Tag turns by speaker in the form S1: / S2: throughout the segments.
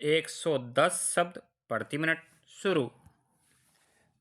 S1: 110 शब्द प्रति मिनट शुरू।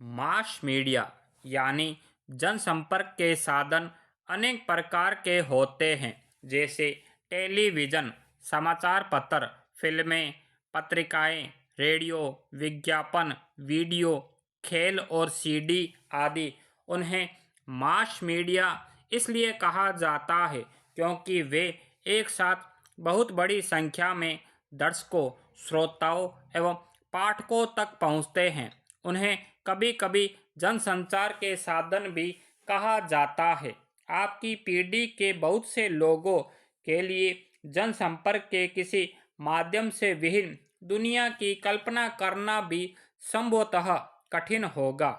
S1: मास मीडिया यानी जनसंपर्क के साधन अनेक प्रकार के होते हैं, जैसे टेलीविज़न, समाचार पत्र, फिल्में, पत्रिकाएं, रेडियो, विज्ञापन, वीडियो, खेल और सीडी आदि। उन्हें मास मीडिया इसलिए कहा जाता है क्योंकि वे एक साथ बहुत बड़ी संख्या में दर्शकों, श्रोताओं एवं पाठकों तक पहुंचते हैं। उन्हें कभी कभी जनसंचार के साधन भी कहा जाता है। आपकी पीढ़ी के बहुत से लोगों के लिए जनसंपर्क के किसी माध्यम से विहीन दुनिया की कल्पना करना भी संभवतः कठिन होगा।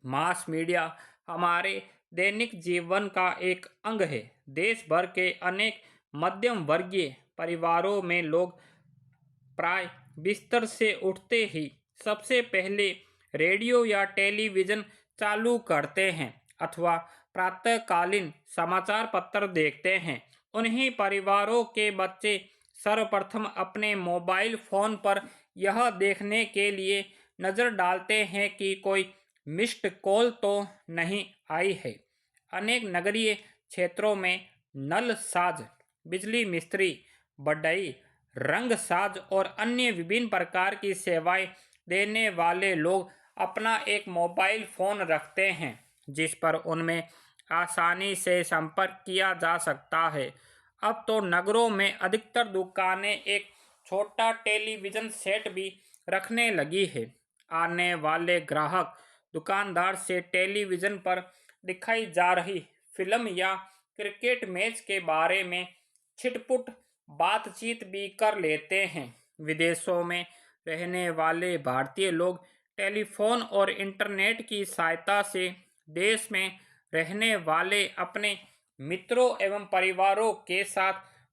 S1: मास मीडिया हमारे दैनिक जीवन का एक अंग है। देश भर के अनेक मध्यम वर्गीय परिवारों में लोग प्राय बिस्तर से उठते ही सबसे पहले रेडियो या टेलीविज़न चालू करते हैं अथवा प्रातःकालीन समाचार पत्र देखते हैं। उन्हीं परिवारों के बच्चे सर्वप्रथम अपने मोबाइल फ़ोन पर यह देखने के लिए नज़र डालते हैं कि कोई मिस्ड कॉल तो नहीं आई है। अनेक नगरीय क्षेत्रों में नल साज, बिजली मिस्त्री, बढ़ई, रंग साज और अन्य विभिन्न प्रकार की सेवाएं देने वाले लोग अपना एक मोबाइल फ़ोन रखते हैं जिस पर उनमें आसानी से संपर्क किया जा सकता है। अब तो नगरों में अधिकतर दुकानें एक छोटा टेलीविज़न सेट भी रखने लगी है। आने वाले ग्राहक दुकानदार से टेलीविज़न पर दिखाई जा रही फिल्म या क्रिकेट मैच के बारे में छिटपुट बातचीत भी कर लेते हैं। विदेशों में रहने वाले भारतीय लोग टेलीफोन और इंटरनेट की सहायता से देश में रहने वाले अपने मित्रों एवं परिवारों के साथ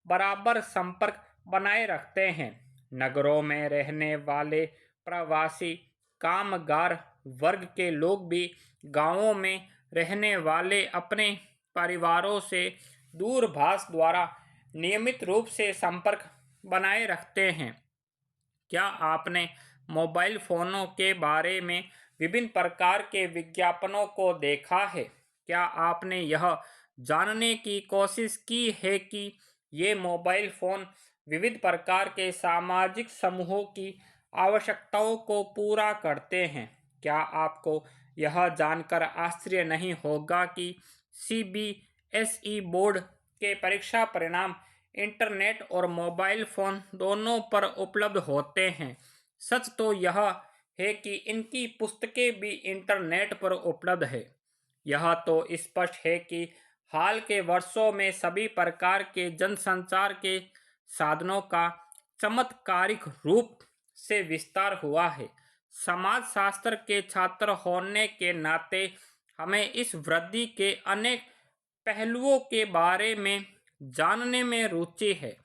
S1: बराबर संपर्क बनाए रखते हैं। नगरों में रहने वाले प्रवासी कामगार वर्ग के लोग भी गांवों में रहने वाले अपने परिवारों से दूरभाष द्वारा नियमित रूप से संपर्क बनाए रखते हैं। क्या आपने मोबाइल फ़ोनों के बारे में विभिन्न प्रकार के विज्ञापनों को देखा है? क्या आपने यह जानने की कोशिश की है कि ये मोबाइल फ़ोन विविध प्रकार के सामाजिक समूहों की आवश्यकताओं को पूरा करते हैं? क्या आपको यह जानकर आश्चर्य नहीं होगा कि सीबीएसई बोर्ड के परीक्षा परिणाम इंटरनेट और मोबाइल फ़ोन दोनों पर उपलब्ध होते हैं? सच तो यह है कि इनकी पुस्तकें भी इंटरनेट पर उपलब्ध है। यह तो स्पष्ट है कि हाल के वर्षों में सभी प्रकार के जनसंचार के साधनों का चमत्कारिक रूप से विस्तार हुआ है। समाजशास्त्र के छात्र होने के नाते हमें इस वृद्धि के अनेक पहलुओं के बारे में जानने में रुचि है।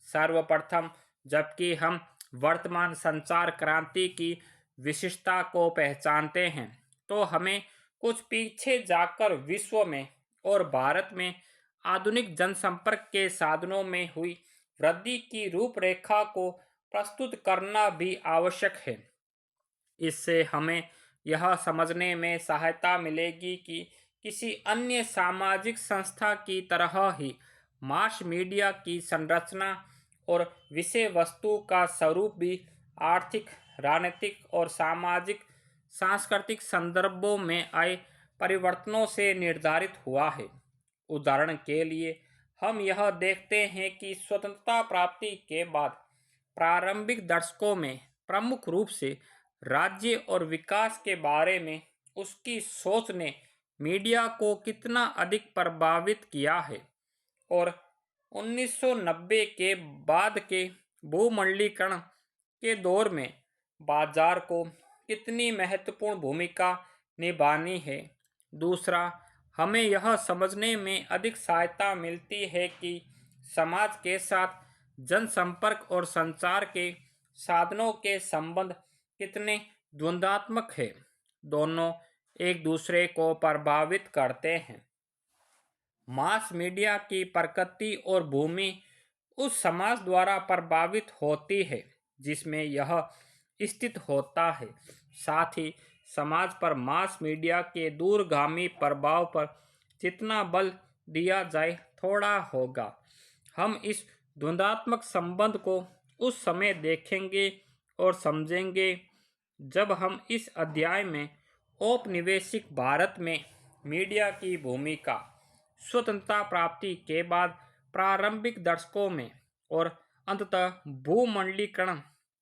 S1: सर्वप्रथम, जबकि हम वर्तमान संचार क्रांति की विशिष्टता को पहचानते हैं, तो हमें कुछ पीछे जाकर विश्व में और भारत में आधुनिक जनसंपर्क के साधनों में हुई वृद्धि की रूपरेखा को प्रस्तुत करना भी आवश्यक है। इससे हमें यह समझने में सहायता मिलेगी कि किसी अन्य सामाजिक संस्था की तरह ही मास मीडिया की संरचना और विषय वस्तु का स्वरूप भी आर्थिक, राजनीतिक और सामाजिक सांस्कृतिक संदर्भों में आए परिवर्तनों से निर्धारित हुआ है। उदाहरण के लिए हम यह देखते हैं कि स्वतंत्रता प्राप्ति के बाद प्रारंभिक दशकों में प्रमुख रूप से राज्य और विकास के बारे में उसकी सोच ने मीडिया को कितना अधिक प्रभावित किया है, और 1990 के बाद के भूमंडलीकरण के दौर में बाजार को कितनी महत्वपूर्ण भूमिका निभानी है। दूसरा, हमें यह समझने में अधिक सहायता मिलती है कि समाज के साथ जनसंपर्क और संचार के साधनों के संबंध कितने द्वंद्वात्मक है। दोनों एक दूसरे को प्रभावित करते हैं। मास मीडिया की प्रकृति और भूमि उस समाज द्वारा प्रभावित होती है जिसमें यह स्थित होता है। साथ ही समाज पर मास मीडिया के दूरगामी प्रभाव पर जितना बल दिया जाए थोड़ा होगा। हम इस द्वंद्वात्मक संबंध को उस समय देखेंगे और समझेंगे जब हम इस अध्याय में औपनिवेशिक भारत में मीडिया की भूमिका, स्वतंत्रता प्राप्ति के बाद प्रारंभिक दशकों में और अंततः भूमंडलीकरण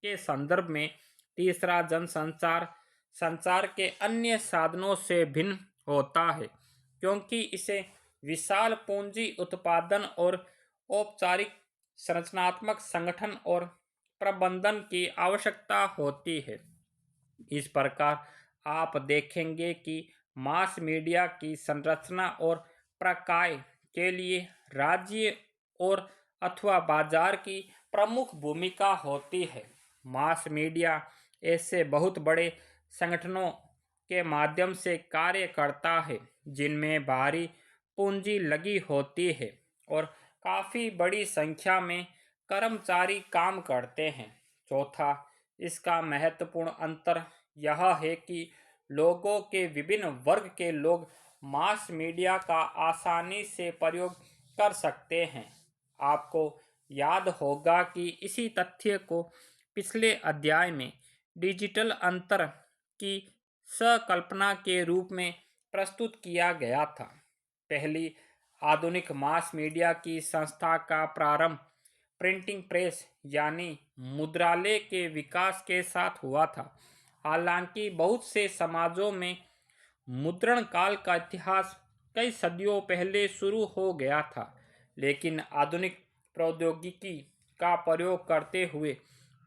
S1: के संदर्भ में तीसरा जनसंचार संचार के अन्य साधनों से भिन्न होता है, क्योंकि इसे विशाल पूंजी उत्पादन और औपचारिक संरचनात्मक संगठन और प्रबंधन की आवश्यकता होती है। इस प्रकार आप देखेंगे कि मास मीडिया की संरचना और प्रकाय के लिए राज्य और अथवा बाजार की प्रमुख भूमिका होती है। मास मीडिया ऐसे बहुत बड़े संगठनों के माध्यम से कार्य करता है जिनमें भारी पूंजी लगी होती है और काफ़ी बड़ी संख्या में कर्मचारी काम करते हैं। चौथा, इसका महत्वपूर्ण अंतर यह है कि लोगों के विभिन्न वर्ग के लोग मास मीडिया का आसानी से प्रयोग कर सकते हैं। आपको याद होगा कि इसी तथ्य को पिछले अध्याय में डिजिटल अंतर की संकल्पना के रूप में प्रस्तुत किया गया था। पहली आधुनिक मास मीडिया की संस्था का प्रारंभ प्रिंटिंग प्रेस यानी मुद्रालय के विकास के साथ हुआ था। हालांकि बहुत से समाजों में मुद्रण काल का इतिहास कई सदियों पहले शुरू हो गया था, लेकिन आधुनिक प्रौद्योगिकी का प्रयोग करते हुए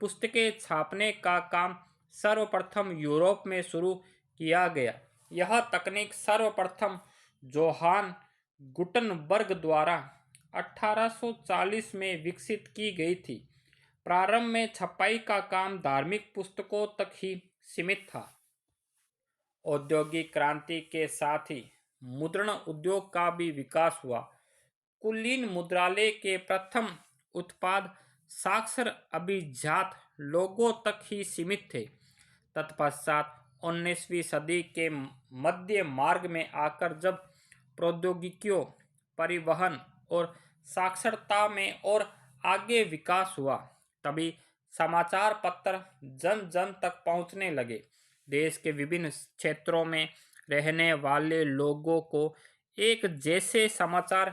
S1: पुस्तकें छापने का काम सर्वप्रथम यूरोप में शुरू किया गया। यह तकनीक सर्वप्रथम जोहान गुटनबर्ग द्वारा 1840 में विकसित की गई थी। प्रारंभ में छपाई का काम धार्मिक पुस्तकों तक ही सीमित था। औद्योगिक क्रांति के साथ ही मुद्रण उद्योग का भी विकास हुआ। कुलीन मुद्रालय के प्रथम उत्पाद साक्षर अभिजात लोगों तक ही सीमित थे। तत्पश्चात 19वीं सदी के मध्य मार्ग में आकर जब प्रौद्योगिकियों, परिवहन और साक्षरता में और आगे विकास हुआ, तभी समाचार पत्र जन जन तक पहुंचने लगे। देश के विभिन्न क्षेत्रों में रहने वाले लोगों को एक जैसे समाचार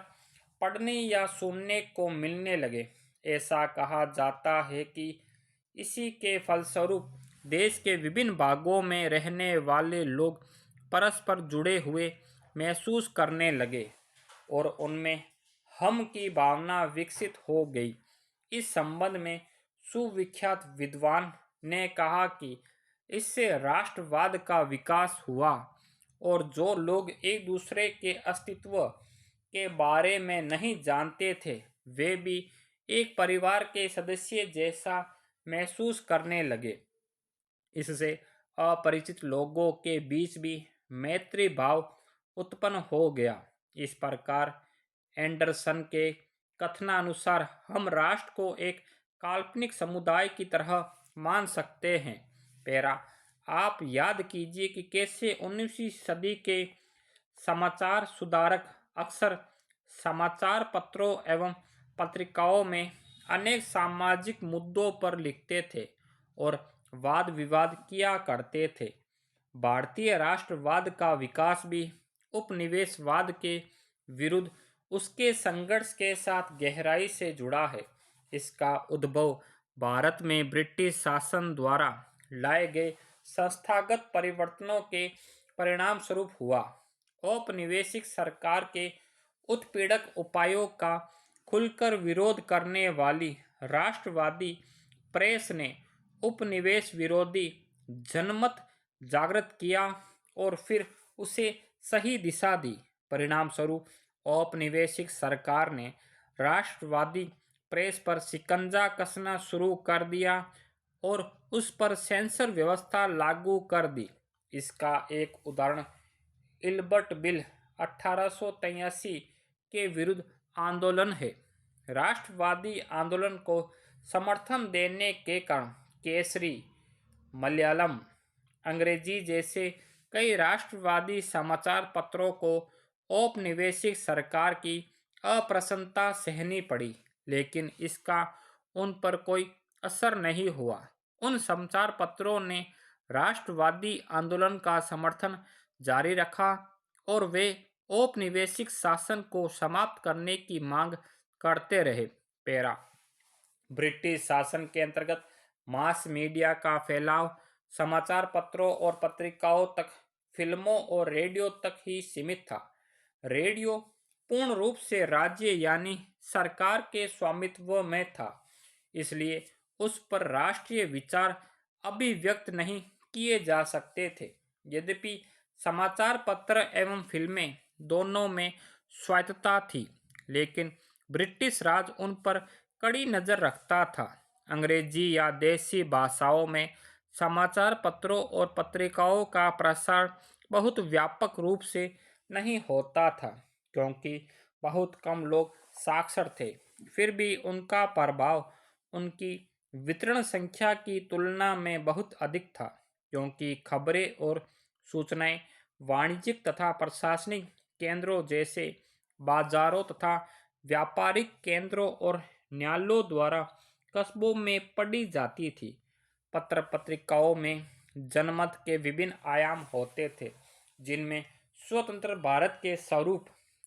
S1: पढ़ने या सुनने को मिलने लगे। ऐसा कहा जाता है कि इसी के फलस्वरूप देश के विभिन्न भागों में रहने वाले लोग परस्पर जुड़े हुए महसूस करने लगे और उनमें हम की भावना विकसित हो गई। इस संबंध में सुविख्यात विद्वान ने कहा कि इससे राष्ट्रवाद का विकास हुआ और जो लोग एक दूसरे के अस्तित्व के बारे में नहीं जानते थे, वे भी एक परिवार के सदस्य जैसा महसूस करने लगे। इससे अपरिचित लोगों के बीच भी मैत्री भाव उत्पन्न हो गया। इस प्रकार एंडरसन के कथनानुसार हम राष्ट्र को एक काल्पनिक समुदाय की तरह मान सकते हैं। पैरा, आप याद कीजिए कि कैसे 19वीं सदी के समाचार सुधारक अक्सर समाचार पत्रों एवं पत्रिकाओं में अनेक सामाजिक मुद्दों पर लिखते थे और वाद विवाद किया करते थे। भारतीय राष्ट्रवाद का विकास भी उपनिवेशवाद के विरुद्ध उसके संघर्ष के साथ गहराई से जुड़ा है। इसका उद्भव भारत में ब्रिटिश शासन द्वारा लाए गए संस्थागत परिवर्तनों के परिणाम स्वरूप हुआ। औपनिवेशिक सरकार के उत्पीड़क उपायों का खुलकर विरोध करने वाली राष्ट्रवादी प्रेस ने उपनिवेश विरोधी जनमत जागृत किया और फिर उसे सही दिशा दी। परिणाम स्वरूप औपनिवेशिक सरकार ने राष्ट्रवादी प्रेस पर शिकंजा कसना शुरू कर दिया और उस पर सेंसर व्यवस्था लागू कर दी। इसका एक उदाहरण इल्बर्ट बिल 1883 के विरुद्ध आंदोलन है। राष्ट्रवादी आंदोलन को समर्थन देने के कारण केसरी, मलयालम, अंग्रेजी जैसे कई राष्ट्रवादी समाचार पत्रों को औपनिवेशिक सरकार की अप्रसन्नता सहनी पड़ी, लेकिन इसका उन पर कोई असर नहीं हुआ। उन समाचार पत्रों ने राष्ट्रवादी आंदोलन का समर्थन जारी रखा और वे औपनिवेशिक शासन को समाप्त करने की मांग करते रहे। पैरा ब्रिटिश शासन के अंतर्गत मास मीडिया का फैलाव समाचार पत्रों और पत्रिकाओं तक, फिल्मों और रेडियो तक ही सीमित था। रेडियो पूर्ण रूप से राज्य यानी सरकार के स्वामित्व में था, इसलिए उस पर राष्ट्रीय विचार अभिव्यक्त नहीं किए जा सकते थे। यद्यपि समाचार पत्र एवं फिल्में दोनों में स्वायत्तता थी, लेकिन ब्रिटिश राज उन पर कड़ी नज़र रखता था। अंग्रेजी या देसी भाषाओं में समाचार पत्रों और पत्रिकाओं का प्रसार बहुत व्यापक रूप से नहीं होता था, क्योंकि बहुत कम लोग साक्षर थे। फिर भी उनका प्रभाव उनकी वितरण संख्या की तुलना में बहुत अधिक था, क्योंकि खबरें और सूचनाएं वाणिज्यिक तथा प्रशासनिक केंद्रों जैसे बाजारों तथा व्यापारिक केंद्रों और न्यायालयों द्वारा कस्बों में पढ़ी जाती थी। पत्र पत्रिकाओं में जनमत के विभिन्न आयाम होते थे, जिनमें स्वतंत्र भारत के स्वरूप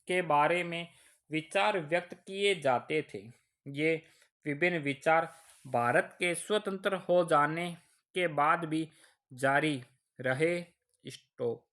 S1: के बारे में विचार व्यक्त किए जाते थे। ये विभिन्न विचार भारत के स्वतंत्र हो जाने के बाद भी जारी रहे। स्टॉप।